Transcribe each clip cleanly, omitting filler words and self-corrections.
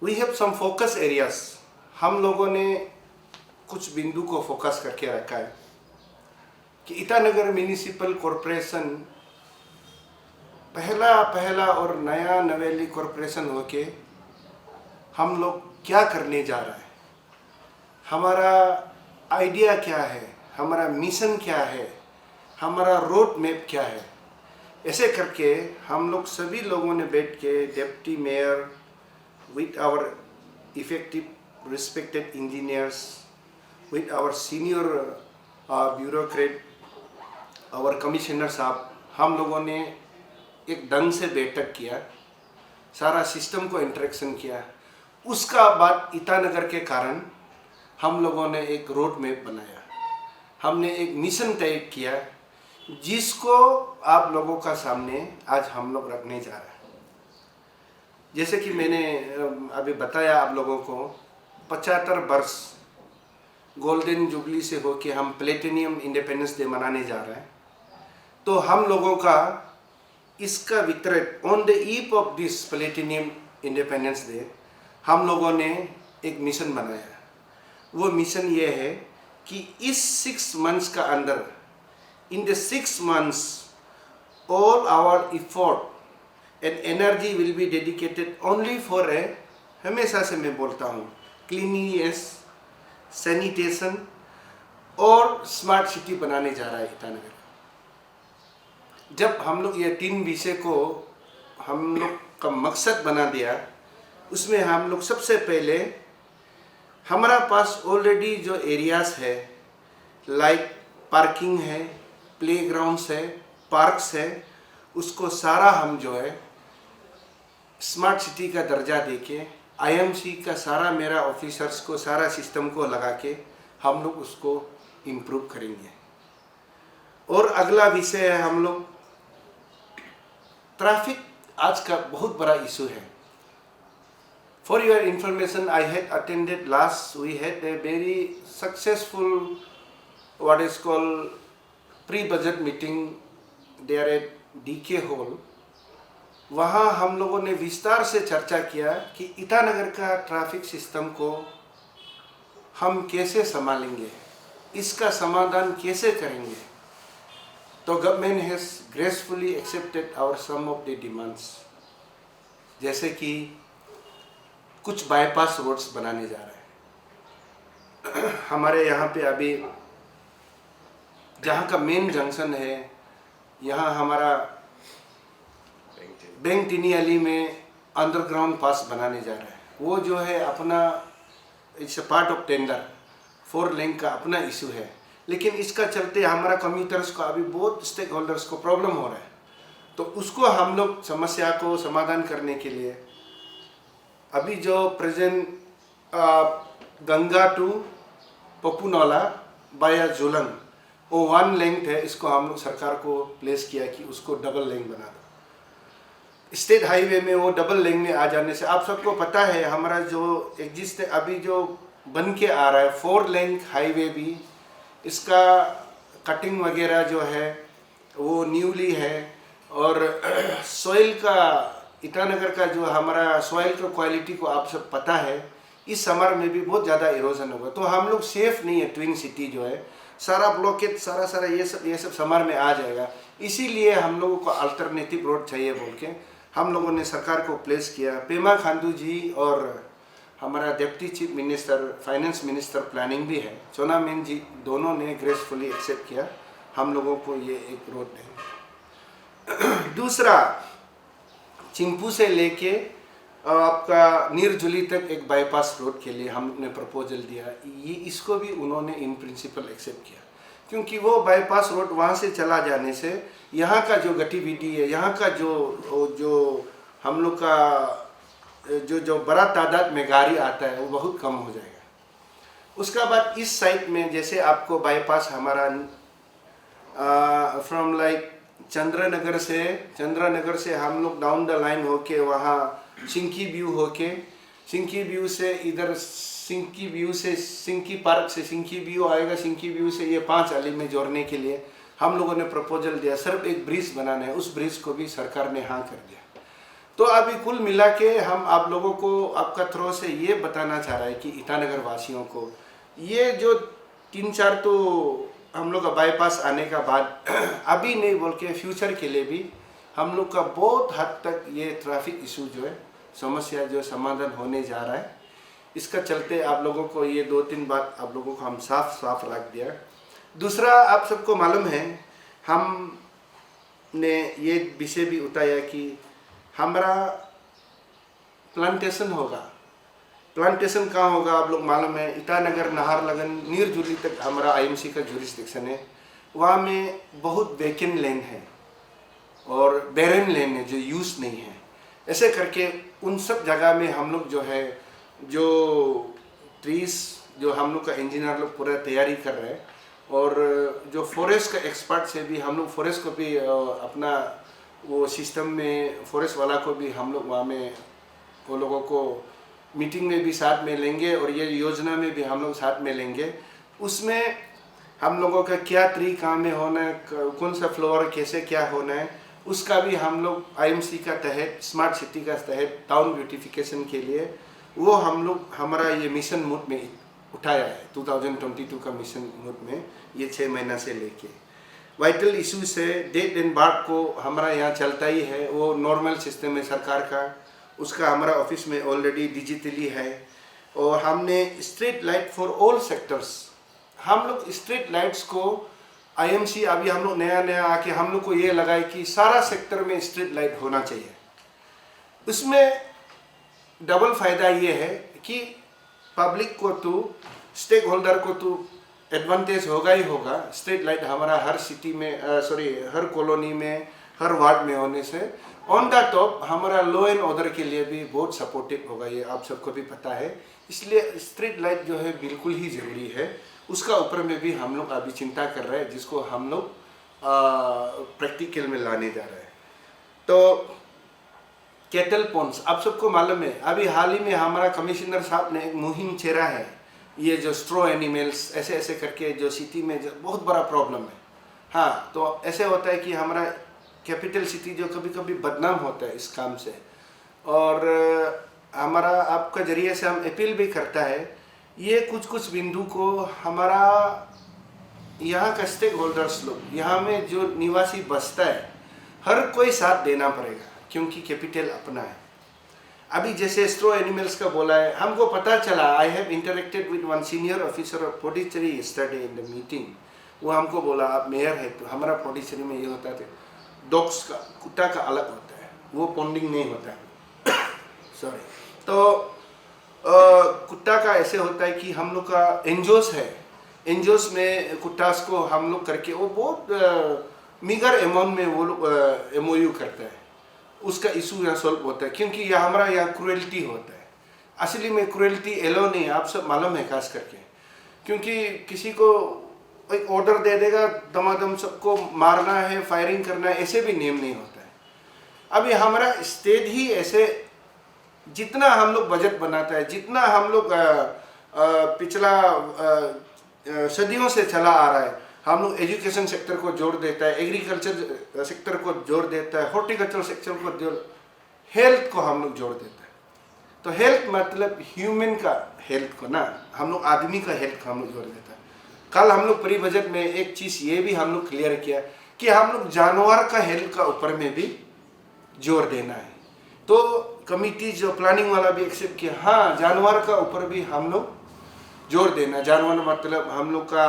We have some focus areas. हम लोगों ने कुछ बिंदु को फोकस करके रखा है कि ईटानगर म्यूनिसिपल कॉरपोरेशन पहला और नया नवेली कॉरपोरेशन होके हम लोग क्या करने जा रहा है, हमारा आइडिया क्या है, हमारा मिशन क्या है, हमारा रोड मैप क्या है। ऐसे करके हम लोग सभी लोगों ने बैठ के deputy mayor with our effective respected engineers, with our senior bureaucrat, our commissioner साहब, हम लोगों ने एक ढंग से बैठक किया, सारा सिस्टम को इंटरेक्शन किया। उसका बाद ईटानगर के कारण हम लोगों ने एक रोड मैप बनाया, हमने एक मिशन तय किया जिसको आप लोगों का सामने आज हम लोग रखने जा रहे हैं। जैसे कि मैंने अभी बताया आप लोगों को, 75 वर्ष गोल्डन जुबली से होके हम प्लेटिनियम इंडिपेंडेंस डे मनाने जा रहे हैं। तो हम लोगों का इसका वितरण on the eve of this platinum independence day हम लोगों ने एक मिशन बनाया। वो मिशन ये है कि इस 6 मंथ्स का अंदर, in the 6 months all our effort and energy will be dedicated only for a, हमेशा से मैं बोलता हूँ, cleanliness, sanitation और स्मार्ट सिटी बनाने जा रहा है ईटानगर। जब हम लोग ये 3 विषय को हम लोग का मकसद बना दिया, उसमें हम लोग सबसे पहले हमारा पास ऑलरेडी जो एरियाज है, लाइक पार्किंग है, प्लेग्राउंड्स है, पार्क्स है, उसको सारा हम जो है स्मार्ट सिटी का दर्जा देके आईएमसी का सारा मेरा ऑफिसर्स को सारा सिस्टम को लगा के हम लोग उसको इम्प्रूव करेंगे। और अगला विषय है हम लोग ट्रैफिक, आज का बहुत बड़ा इशू है। For your information, I had attended last, we had a very successful what is called pre budget meeting there at DK hall. वहाँ हम लोगों ने विस्तार से चर्चा किया कि ईटानगर का ट्रैफिक सिस्टम को हम कैसे संभालेंगे, इसका समाधान कैसे करेंगे। तो government has gracefully accepted our some of the demands, जैसे कि कुछ बाईपास रोड्स बनाने जा रहे हैं। हमारे यहाँ पे अभी जहाँ का मेन जंक्शन है, यहाँ हमारा बैंक टिनियाली में अंडरग्राउंड पास बनाने जा रहा है। वो जो है अपना it's a part of tender, 4 लेन का अपना इशू है, लेकिन इसका चलते हमारा कम्यूटर्स को अभी बहुत स्टेक होल्डर्स को प्रॉब्लम हो रहा है। तो उसको हम लोग समस्या को समाधान करने के लिए अभी जो प्रेजेंट गंगा टू पपुनौला बाया जोलंग वो 1 लेंथ है, इसको हम लोग सरकार को प्लेस किया कि उसको डबल लेन बना दो। स्टेट हाईवे में वो डबल लेन में आ जाने से आप सबको पता है हमारा जो एग्जिस्ट अभी जो बन के आ रहा है 4 लेन हाईवे भी, इसका कटिंग वगैरह जो है वो न्यूली है। और सॉइल का ईटानगर का जो हमारा सॉइल का क्वालिटी को आप सब पता है, इस समर में भी बहुत ज़्यादा इरोजन होगा। तो हम लोग सेफ नहीं है, ट्विन सिटी जो है सारा ब्लॉकेज सारा ये सब समर में आ जाएगा। इसीलिए हम लोगों को अल्टरनेटिव रोड चाहिए बोल के हम लोगों ने सरकार को प्लेस किया। पेमा खांडू जी और हमारा deputy chief minister, finance minister planning भी है, सोना मेन जी, दोनों ने ग्रेसफुली एक्सेप्ट किया हम लोगों को ये एक रोड देंगे। दूसरा, चिंपू से लेके आपका नीरजुली तक एक बाईपास रोड के लिए हमने प्रपोजल दिया। ये इसको भी उन्होंने इन प्रिंसिपल एक्सेप्ट किया, क्योंकि वो बाईपास रोड वहाँ से चला जाने से यहाँ का जो गतिविधि है, यहाँ का जो हम लोग का जो बड़ा तादाद में गाड़ी आता है वो बहुत कम हो जाएगा। उसका बाद इस साइड में जैसे आपको बाईपास हमारा फ्रॉम लाइक चंद्रनगर से हम लोग डाउन द लाइन होके वहाँ सिंकी व्यू से इधर सिंकी पार्क से सिंकी व्यू आएगा, सिंकी व्यू से ये 5 अली में जोड़ने के लिए हम लोगों ने प्रपोजल दिया। सिर्फ एक ब्रिज बनाना है, उस ब्रिज को भी सरकार ने हाँ कर दिया। तो अभी कुल मिला के हम आप लोगों को आपका थ्रो से ये बताना चाह रहा है कि ईटानगर वासियों को ये जो 3-4 तो हम लोग का बाईपास आने का बाद अभी नहीं बोल के फ्यूचर के लिए भी हम लोग का बहुत हद तक ये ट्रैफिक इशू जो है समस्या जो समाधान होने जा रहा है। इसका चलते आप लोगों को ये 2-3 बात आप लोगों को हम साफ रख दिया। दूसरा, आप सबको मालूम है हमने ये विषय भी उठाया कि हमारा प्लांटेशन होगा। प्लांटेशन कहाँ होगा आप लोग मालूम है, ईटानगर नाहरलगन नीरजुली तक हमारा आईएमसी का जुरिस्डिक्शन है। वहाँ में बहुत वेकेंट लैंड है और बैरन लैंड है जो यूज़ नहीं है। ऐसे करके उन सब जगह में हम लोग जो है जो ट्रीज जो हम लोग का इंजीनियर लोग पूरा तैयारी कर रहे हैं और जो फॉरेस्ट का एक्सपर्ट से भी हम लोग फॉरेस्ट को भी अपना वो सिस्टम में फॉरेस्ट वाला को भी हम लोग वहाँ में वो लोगों को मीटिंग में भी साथ में लेंगे और ये योजना में भी हम लोग साथ में लेंगे। उसमें हम लोगों का क्या ट्री कहाँ में होना है, कौन सा फ्लोर कैसे क्या होना है, उसका भी हम लोग आईएमसी का तहत स्मार्ट सिटी का तहत टाउन ब्यूटिफिकेशन के लिए वो हम लोग हमारा ये मिशन मोड में उठाया है। 2022 का मिशन मोड में ये 6 महीना से लेके वाइटल इशू से डेट एंड बार्ट को हमारा यहाँ चलता ही है। वो नॉर्मल सिस्टम है सरकार का, उसका हमारा ऑफिस में ऑलरेडी डिजिटली है। और हमने street light for all sectors, हम लोग स्ट्रीट लाइट्स को आईएमसी अभी हम लोग नया आके हम लोग को ये लगाए कि सारा सेक्टर में स्ट्रीट लाइट होना चाहिए। उसमें डबल फायदा ये है कि पब्लिक को तो स्टेक होल्डर को तो एडवांटेज होगा ही होगा। स्ट्रीट लाइट हमारा हर सिटी में हर कॉलोनी में हर वार्ड में होने से ऑन द टॉप हमारा लॉ एंड ऑर्डर के लिए भी बहुत सपोर्टिव होगा, ये आप सबको भी पता है। इसलिए स्ट्रीट लाइट जो है बिल्कुल ही ज़रूरी है। उसका ऊपर में भी हम लोग अभी चिंता कर रहे हैं जिसको हम लोग प्रैक्टिकल में लाने जा रहे हैं। तो कैटल पॉन्ड्स आप सबको मालूम है, अभी हाल ही में हमारा कमिश्नर साहब ने एक मुहिम छेड़ा है। ये जो स्ट्रॉ एनिमल्स ऐसे करके जो सिटी में जो बहुत बड़ा प्रॉब्लम है। हाँ, तो ऐसे होता है कि हमारा कैपिटल सिटी जो कभी कभी बदनाम होता है इस काम से। और हमारा आपका जरिए से हम अपील भी करता है ये कुछ बिंदु को हमारा यहाँ का स्टेक होल्डर्स लोग, यहाँ में जो निवासी बसता है, हर कोई साथ देना पड़ेगा क्योंकि कैपिटल अपना है। अभी जैसे स्ट्रो एनिमल्स का बोला है, हमको पता चला, I have interacted with one senior officer of Pondicherry yesterday in the meeting. वो हमको बोला आप मेयर है तो हमारा पौंडीचेरी में ये होता है डॉग्स का कुत्ता का अलग होता है, वो पॉन्डिंग नहीं होता है सॉरी। तो कुत्ता का ऐसे होता है कि हम लोग का एनजीओस है, एनजीओस में कुत्तास को हम लोग करके वो बहुत मीगर अमाउंट में वो लोग एमओयू करता है, उसका इशू यहाँ सॉल्व होता है। क्योंकि यह हमारा यहाँ क्रूएल्टी होता है, असली में क्रूएल्टी एलो नहीं, आप सब मालूम है खास करके। क्योंकि किसी को एक ऑर्डर दे देगा दमादम सबको मारना है, फायरिंग करना है, ऐसे भी नियम नहीं होता है। अभी हमारा स्टेट ही ऐसे जितना हम लोग बजट बनाता है, जितना हम लोग पिछला सदियों से चला आ रहा है, हम लोग एजुकेशन सेक्टर को जोड़ देता है, एग्रीकल्चर सेक्टर को जोड़ देता है, हॉर्टिकल्चर सेक्टर को जोड़, हेल्थ को हम लोग जोड़ देता है। तो हेल्थ मतलब ह्यूमन का हेल्थ को ना, हम लोग आदमी का हेल्थ को हम लोग जोड़ देता है। कल हम लोग प्री बजट में एक चीज़ ये भी हम लोग क्लियर किया कि हम लोग जानवर का हेल्थ का ऊपर में भी जोर देना है। तो कमिटी जो प्लानिंग वाला भी एक्सेप्ट किया, हाँ जानवर का ऊपर भी हम लोग जोर देना। जानवर मतलब हम लोग का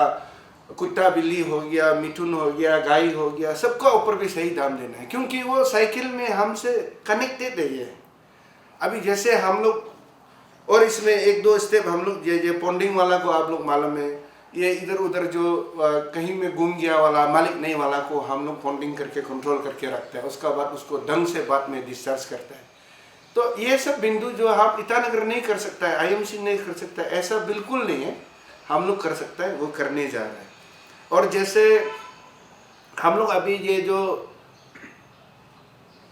कुत्ता बिल्ली हो गया, मिठुन हो गया, गाय हो गया, सबका ऊपर भी सही दाम देना है क्योंकि वो साइकिल में हमसे कनेक्टेड है। ये अभी जैसे हम लोग और इसमें 1-2 स्टेप हम लोग ये पॉन्डिंग वाला को आप लोग मालूम है, ये इधर उधर जो कहीं में गुम गया वाला मालिक नहीं वाला को हम लोग पॉन्डिंग करके कंट्रोल करके रखते हैं, उसका बाद उसको ढंग से बाद में डिस्चार्ज करता है। तो ये सब बिंदु जो हम ईटानगर नहीं कर सकता है, आईएमसी नहीं कर सकता है, ऐसा बिल्कुल नहीं है, हम लोग कर सकता है, वो करने जा रहे हैं। और जैसे हम लोग अभी ये जो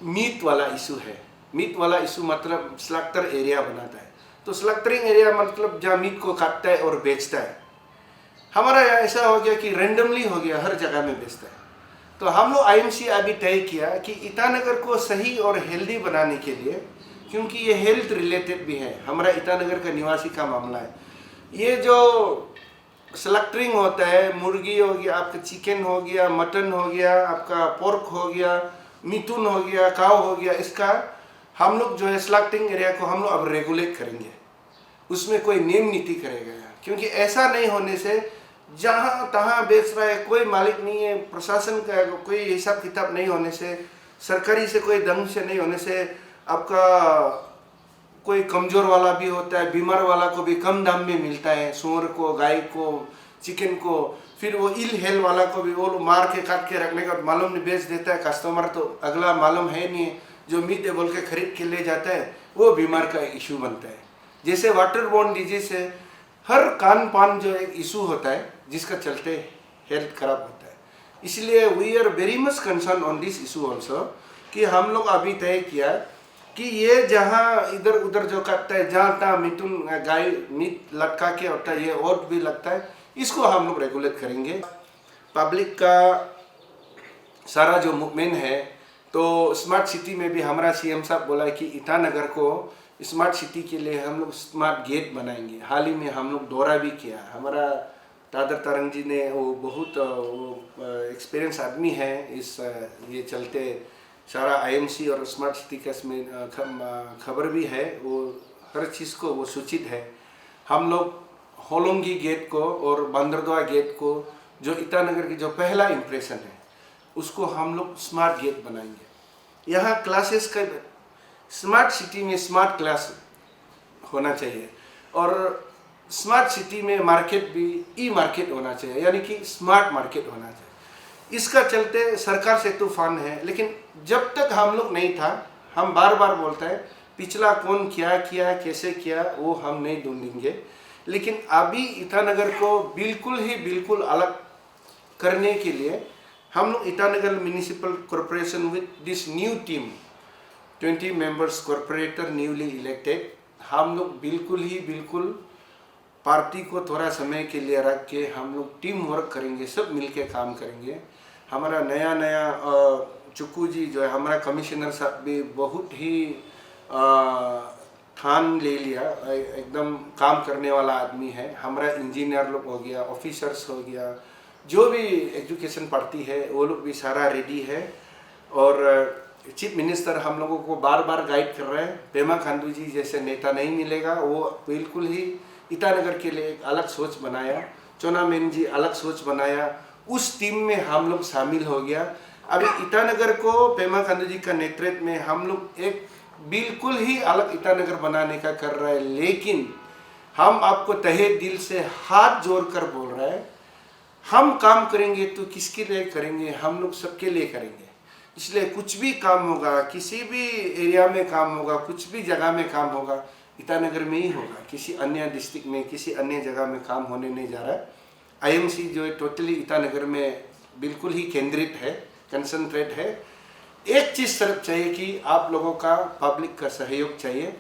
मीट वाला इशू है, मीट वाला इशू मतलब स्लैक्टर एरिया बनाता है। तो स्लैक्टरिंग एरिया मतलब जहाँ मीट को काटता है और बेचता है। हमारा यहाँ ऐसा हो गया कि रेंडमली हो गया, हर जगह में बेचता है। तो हम लोग आईएमसी अभी तय किया कि ईटानगर को सही और हेल्दी बनाने के लिए, क्योंकि ये हेल्थ रिलेटेड भी है, हमारा ईटानगर का निवासी का मामला है। ये जो स्लैक्टरिंग होता है, मुर्गी हो गया, आपका चिकन हो गया, मटन हो गया, आपका पोर्क हो गया, मिथुन हो गया, काव हो गया, इसका हम लोग जो है स्लैक्टरिंग एरिया को हम लोग अब रेगुलेट करेंगे, उसमें कोई नियम नीति करेगा। क्योंकि ऐसा नहीं होने से जहाँ तहाँ बेच रहा है, कोई मालिक नहीं है, प्रशासन का कोई हिसाब किताब नहीं होने से, सरकारी से कोई ढंग से नहीं होने से, आपका कोई कमज़ोर वाला भी होता है, बीमार वाला को भी कम दाम में मिलता है, सूअर को, गाय को, चिकन को, फिर वो इल हेल वाला को भी वो मार के काट के रखने का मालूम नहीं बेच देता है। कस्टमर तो अगला मालूम है नहीं है, जो मीट बोल के खरीद के ले जाता है, वो बीमार का इशू बनता है। जैसे वाटर बोर्न डिजीज है, हर कान पान जो एक इशू होता है जिसका चलते हेल्थ खराब होता है। इसलिए we are very much concern on this issue also, कि हम लोग अभी तय किया कि ये जहाँ इधर उधर जो करता है, जहाँ तहाँ मिथुन गाय मीट लटका के होता है, ये ओट भी लगता है, इसको हम लोग रेगुलेट करेंगे। पब्लिक का सारा जो मूवमेंट है, तो स्मार्ट सिटी में भी हमारा सीएम साहब बोला है कि ईटानगर को स्मार्ट सिटी के लिए हम लोग स्मार्ट गेट बनाएंगे। हाल ही में हम लोग दौरा भी किया, हमारा दादर तरंग जी ने, वो बहुत एक्सपीरियंस आदमी है इस ये चलते सारा आईएमसी और स्मार्ट सिटी का इसमें खबर भी है, वो हर चीज़ को वो सूचित है। हम लोग होलोंगी गेट को और बंदरदोआ गेट को, जो ईटानगर की जो पहला इम्प्रेशन है, उसको हम लोग स्मार्ट गेट बनाएंगे। यहाँ क्लासेस का स्मार्ट सिटी में स्मार्ट क्लास होना चाहिए, और स्मार्ट सिटी में मार्केट भी ई मार्केट होना चाहिए, यानी कि स्मार्ट मार्केट होना चाहिए। इसका चलते सरकार से तूफान है, लेकिन जब तक हम लोग नहीं था, हम बार बार बोलते हैं पिछला कौन क्या किया, कैसे किया, वो हम नहीं ढूंढेंगे। लेकिन अभी ईटानगर को बिल्कुल अलग करने के लिए हम लोग Itanagar municipal corporation with this new team 20 members corporator newly elected, हम लोग बिल्कुल पार्टी को थोड़ा समय के लिए रख के हम लोग टीम वर्क करेंगे, सब मिलके काम करेंगे। हमारा नया चुक्कू जी जो है हमारा कमिश्नर साहब भी बहुत ही ठान ले लिया, एकदम काम करने वाला आदमी है। हमारा इंजीनियर लोग हो गया, ऑफिसर्स हो गया, जो भी एजुकेशन पार्टी है वो लोग भी सारा रेडी है। और चीफ मिनिस्टर हम लोगों को बार बार गाइड कर रहे हैं, पेमा खांडू जी जैसे नेता नहीं मिलेगा, वो बिल्कुल ही ईटानगर के लिए एक अलग सोच बनाया, चोना मेन जी अलग सोच बनाया, उस टीम में हम लोग शामिल हो गया। अभी ईटानगर को पेमा खांडू जी का नेतृत्व में हम लोग एक बिल्कुल ही अलग ईटानगर बनाने का कर रहा है। लेकिन हम आपको तहे दिल से हाथ जोड़कर बोल रहे हैं, हम काम करेंगे तो किसके लिए करेंगे, हम लोग सबके लिए करेंगे। इसलिए कुछ भी काम होगा, किसी भी एरिया में काम होगा, कुछ भी जगह में काम होगा, ईटानगर में ही होगा, किसी अन्य डिस्ट्रिक्ट में, किसी अन्य जगह में काम होने नहीं जा रहा है। आईएमसी जो है टोटली ईटानगर में बिल्कुल ही केंद्रित है, कंसंट्रेट है। एक चीज़ सिर्फ चाहिए कि आप लोगों का, पब्लिक का सहयोग चाहिए।